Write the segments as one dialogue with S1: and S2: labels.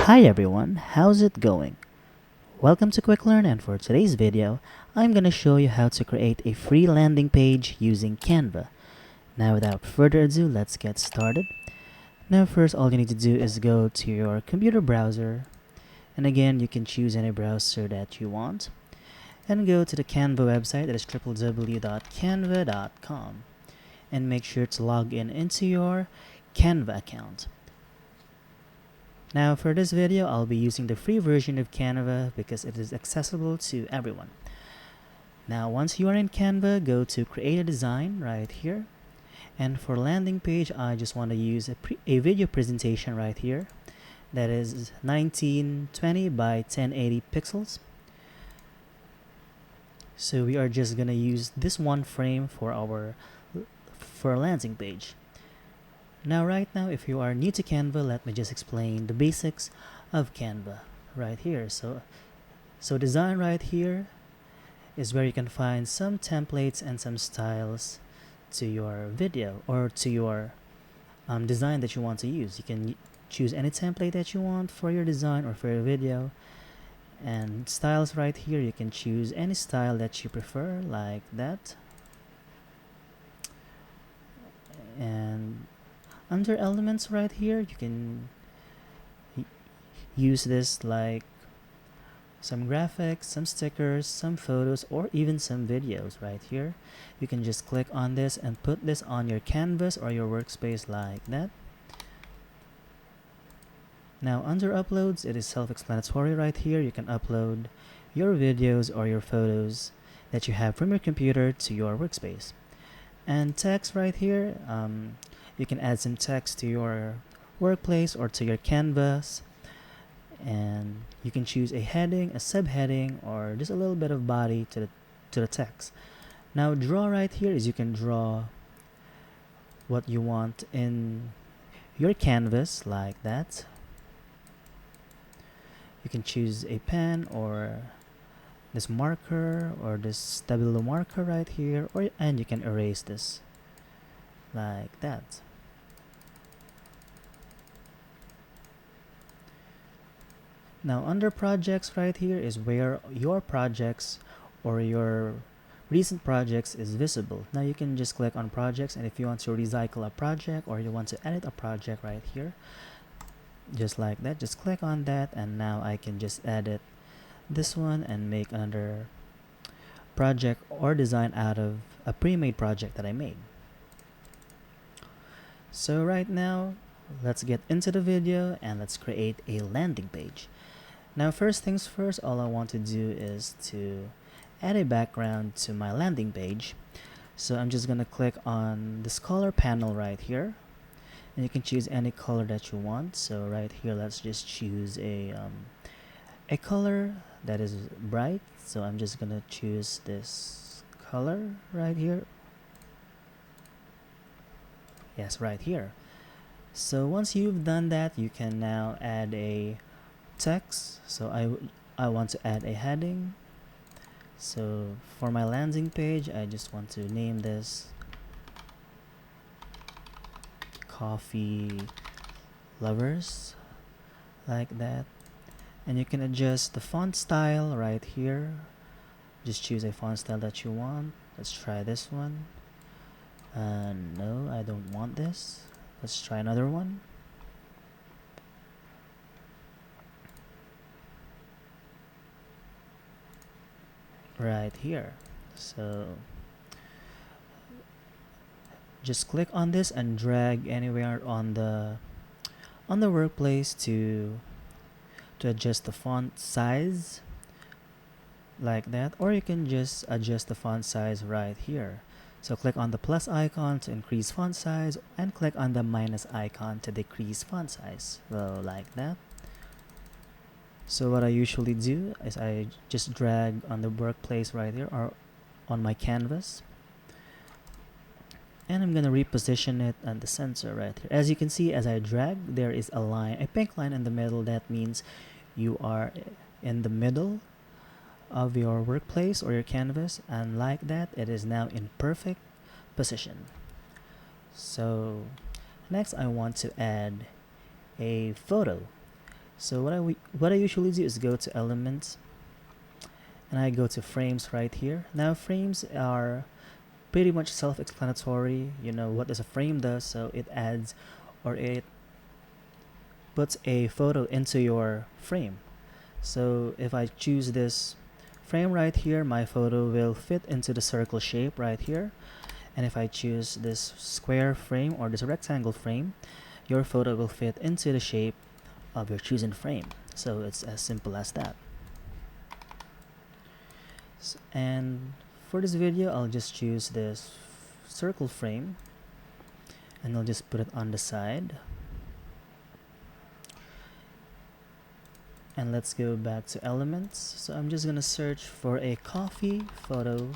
S1: Hi everyone, how's it going? Welcome to Quick Learn, and for today's video, I'm gonna show you how to create a free landing page using Canva. Now without further ado, let's get started. Now first, all you need to do is go to your computer browser, and again you can choose any browser that you want, and go to the Canva website, that is www.canva.com, and make sure to log in into your Canva account. Now for this video, I'll be using the free version of Canva because it is accessible to everyone. Now once you are in Canva, go to create a design right here. And for landing page, I just want to use a video presentation right here. That is 1920 by 1080 pixels. So we are just going to use this one frame for our landing page. Now right now, if you are new to Canva, let me just explain the basics of Canva right here. So design right here is where you can find some templates and some styles to your video or to your design that you want to use. You can choose any template that you want for your design or for your video. And styles right here, you can choose any style that you prefer, like that. And under elements right here, you can use this like some graphics, some stickers, some photos, or even some videos right here. You can just click on this and put this on your canvas or your workspace like that. Now under uploads, it is self-explanatory right here. You can upload your videos or your photos that you have from your computer to your workspace. And text right here, you can add some text to your workplace or to your canvas, and you can choose a heading, a subheading, or just a little bit of body to the text. Now draw right here is you can draw what you want in your canvas like that. You can choose a pen or this marker or this stabilo marker right here, and you can erase this like that. Now under projects right here is where your projects or your recent projects is visible. Now you can just click on projects, and if you want to recycle a project or you want to edit a project right here, just like that, just click on that, and now I can just edit this one and make another project or design out of a pre-made project that I made. So right now, let's get into the video and let's create a landing page. Now first things first, all I want to do is to add a background to my landing page. So I'm just gonna click on this color panel right here, and you can choose any color that you want. So right here, let's just choose a color that is bright. So I'm just gonna choose this color right here. Yes, right here. So once you've done that, you can now add a text. So I want to add a heading. So for my landing page, I just want to name this Coffee Lovers like that. And you can adjust the font style right here. Just choose a font style that you want. Let's try this one. No, I don't want this. Let's try another one. Right here. So just click on this and drag anywhere on the workplace to adjust the font size like that, or you can just adjust the font size right here. So click on the plus icon to increase font size, and click on the minus icon to decrease font size. So like that. So what I usually do is I just drag on the workplace right here or on my canvas, and I'm gonna reposition it at the center right here. As you can see, as I drag, there is a line, a pink line in the middle. That means you are in the middle of your workplace or your canvas, and like that, it is now in perfect position. So next, I want to add a photo. So what I usually do is go to Elements, and I go to Frames right here. Now frames are pretty much self-explanatory. You know what does a frame does, so it adds or it puts a photo into your frame. So if I choose this frame right here, my photo will fit into the circle shape right here. And if I choose this square frame or this rectangle frame, your photo will fit into the shape of your chosen frame. So it's as simple as that. And for this video, I'll just choose this circle frame, and I'll just put it on the side. And let's go back to Elements. So I'm just gonna search for a coffee photo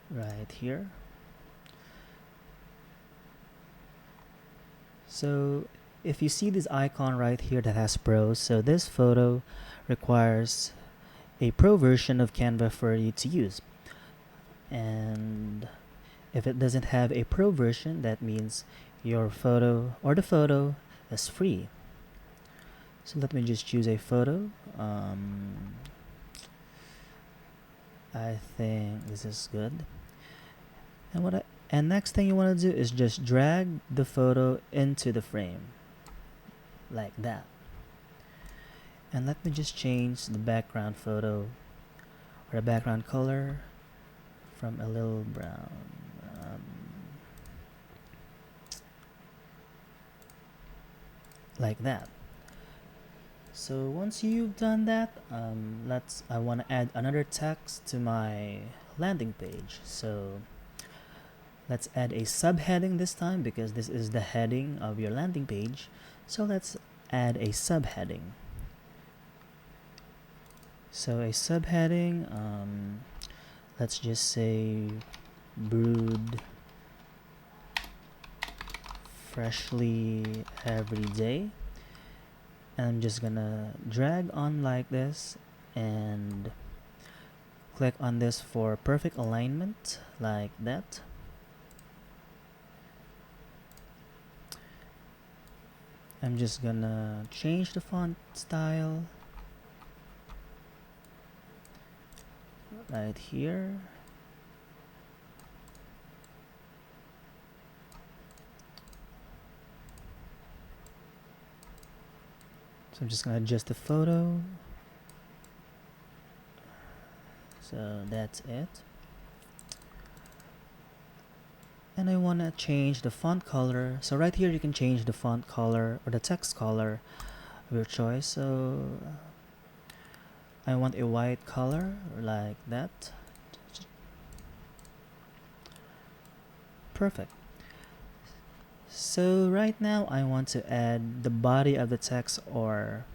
S1: right here. So if you see this icon right here that has pros, so this photo requires a pro version of Canva for you to use. And if it doesn't have a pro version, that means your photo or the photo is free. So let me just choose a photo. I think this is good. And next thing you want to do is just drag the photo into the frame like that. And let me just change the background photo or the background color from a little brown. Like that. So once you've done that, I want to add another text to my landing page. So let's add a subheading this time because this is the heading of your landing page. So let's add a subheading. So a subheading, let's just say brewed freshly every day. And I'm just gonna drag on like this and click on this for perfect alignment like that. I'm just gonna change the font style right here. So I'm just gonna adjust the photo. So that's it. And I want to change the font color. So right here you can change the font color or the text color of your choice. So I want a white color like that. Perfect. So right now I want to add the body of the text, or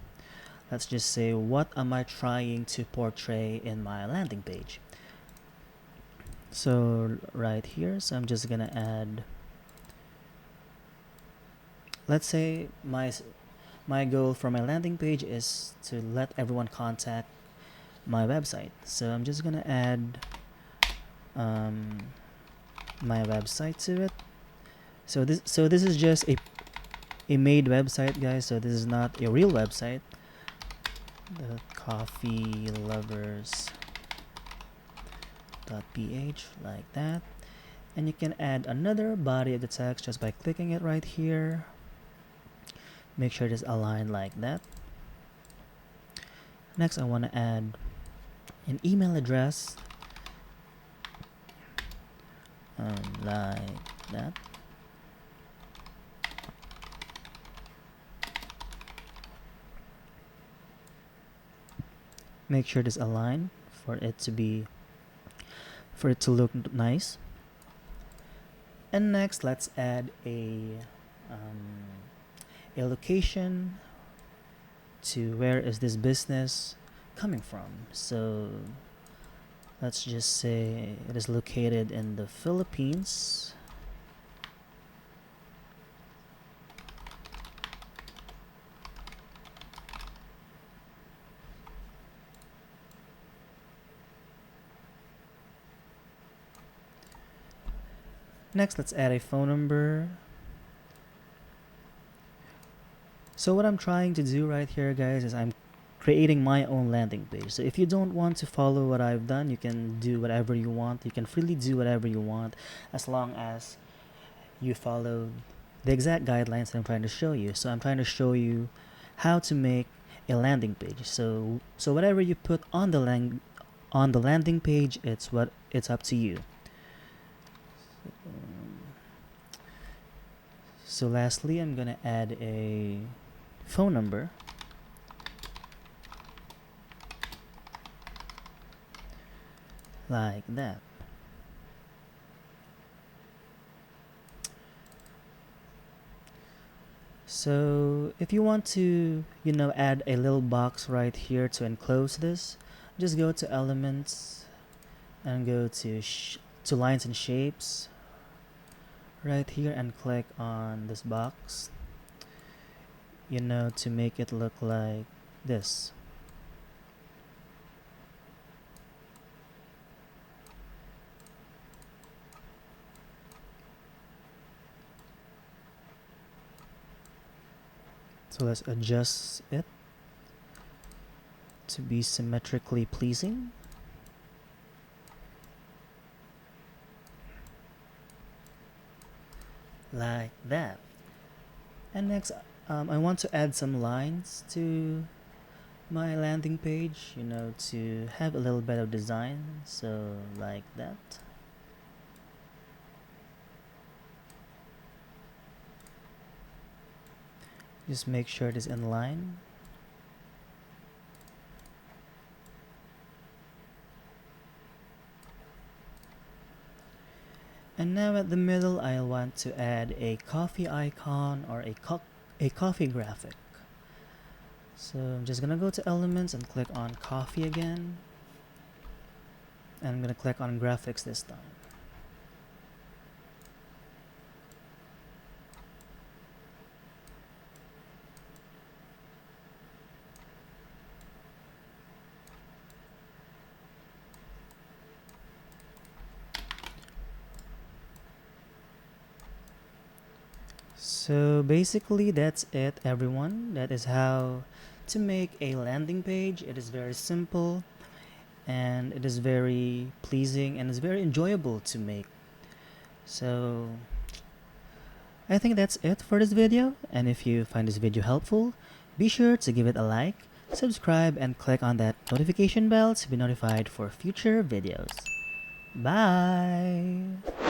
S1: let's just say what am I trying to portray in my landing page. So right here, so I'm just gonna add, let's say my goal for my landing page is to let everyone contact my website. So I'm just gonna add my website to it. So this is just a made website, guys. So this is not a real website. The coffeelovers.ph like that. And you can add another body of the text just by clicking it right here. Make sure it is aligned like that. Next, I want to add an email address like that. Make sure it is aligned for it to look nice. And next, let's add a location to where is this business coming from. So let's just say it is located in the Philippines. Next, let's add a phone number So what I'm trying to do right here, guys, is I'm creating my own landing page. So if you don't want to follow what I've done, you can do whatever you want. You can freely do whatever you want as long as you follow the exact guidelines that I'm trying to show you. So I'm trying to show you how to make a landing page. So whatever you put on the landing page, it's up to you. So lastly, I'm gonna add a phone number. Like that. So if you want to, add a little box right here to enclose this, just go to elements and go to lines and shapes right here and click on this box, to make it look like this. So let's adjust it to be symmetrically pleasing. Like that. And next, I want to add some lines to my landing page, to have a little bit of design. So like that. Just make sure it is in line. And now at the middle, I want to add a coffee icon or a coffee graphic. So I'm just gonna go to elements and click on coffee again. And I'm gonna click on graphics this time. So basically that's it, everyone. That is how to make a landing page. It is very simple and it is very pleasing and it's very enjoyable to make. So I think that's it for this video, and if you find this video helpful, be sure to give it a like, subscribe, and click on that notification bell to be notified for future videos. Bye!